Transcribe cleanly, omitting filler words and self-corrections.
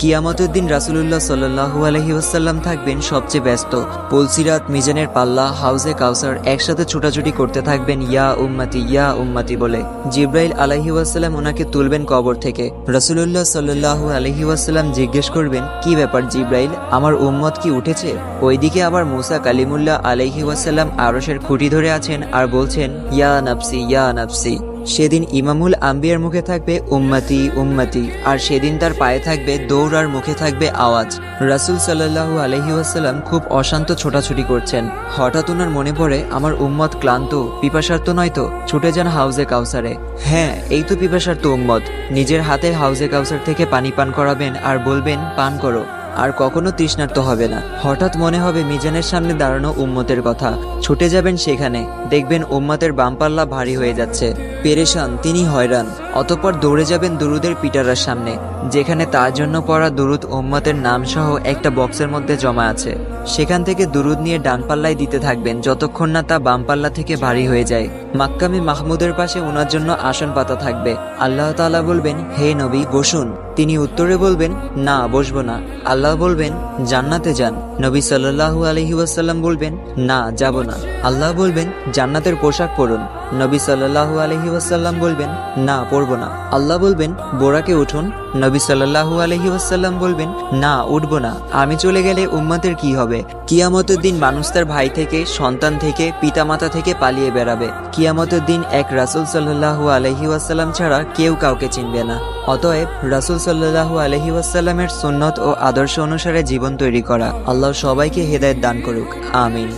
কিয়ামতের দিন রাসূলুল্লাহ সাল্লাল্লাহু আলাইহি ওয়াসাল্লাম থাকবেন সবচেয়ে ব্যস্ত। পুলসিরাত, মিজানের পাল্লা, হাউজে কাউসার একসাথে ছোটাছুটি করতে থাকবেন ইয়া উম্মতি বলে। জিব্রাইল আলাইহি ওয়াসাল্লাম ওনাকে তুলবেন কবর থেকে। রাসূলুল্লাহ সাল্লাল্লাহু আলাইহি ওয়াসাল্লাম জিজ্ঞেস করবেন, কি ব্যাপার জিব্রাইল, আমার উম্মত কি উঠেছে? ওইদিকে আবার মুসা কালিমুল্লাহ আলাইহি ওয়াসাল্লাম আরশের খুঁটি ধরে আছেন আর বলছেন ইয়া নাফসি। সেদিন ইমামুল আম্বিয়ার মুখে থাকবে উম্মতি, আর সেদিন তার পায়ে থাকবে দৌড় আর মুখে থাকবে আওয়াজ। রাসূল সাল্লাল্লাহু আলাইহি ওয়াসাল্লাম খুব অশান্ত ছোটাছুটি করছেন। হঠাৎ ওনার মনে পড়ে, আমার উম্মত ক্লান্ত, পিপাসার্ত নয় তো? ছুটে যান হাউজে কাউসারে। হ্যাঁ, এই তো পিপাসার্ত উম্মত। নিজের হাতে হাউজে কাউসার থেকে পানি পান করাবেন আর বলবেন, পান করো, আর কখনো তৃষ্ণার্ত হবে না। হঠাৎ মনে হবে মিজানের সামনে দাঁড়ানো উম্মতের কথা। ছুটে যাবেন সেখানে, দেখবেন উম্মতের বামপাল্লা ভারী হয়ে যাচ্ছে। পেরেশান, তিনি হয়রান। অতঃপর দৌড়ে যাবেন দুরুদের পিটারার সামনে, যেখানে তার জন্য পড়া দুরুদ উম্মতের নাম সহ একটা বক্সের মধ্যে জমা আছে। সেখান থেকে দুরুদ নিয়ে ডান পাল্লায় দিতে থাকবেন যতক্ষণ না তা বাম পাল্লা থেকে ভারী হয়ে যায়। মাক্কামে মাহমুদের পাশে ওনার জন্য আসন পাতা থাকবে। আল্লাহ তাআলা বলবেন, হে নবী বসুন। তিনি উত্তরে বলবেন, না বসবো না। আল্লাহ বলবেন, জান্নাতে যান। নবী সাল্লাল্লাহু আলাইহি ওয়াসাল্লাম বলবেন, না যাব না। আল্লাহ বলবেন, জান্নাতের পোশাক পরুন। নবী সাল্লাল্লাহু আলাইহি ওয়াসাল্লাম বলবেন, না পরবো না। আল্লাহ বলবেন, বোরাকে উঠুন। নবী সাল্লাল্লাহু আলাইহি ওয়াসাল্লাম বলবেন, না উঠবো না। আমি চলে গেলে উম্মতের কি হবে? কিয়ামতের দিন মানুষ তার ভাই থেকে, সন্তান থেকে, পিতামাতা থেকে পালিয়ে বেড়াবে। কিয়ামতের দিন এক রাসূল সাল্লাল্লাহু আলাইহি ওয়াসাল্লাম ছাড়া কেউ কাউকে চিনবে না। অতএব রাসূল সাল্লাল্লাহু আলাইহি ওয়াসাল্লামের সুন্নত ও আদর্শ অনুসারে জীবন তৈরি করা। আল্লাহ সবাইকে হেদায়েত দান করুক, আমিন।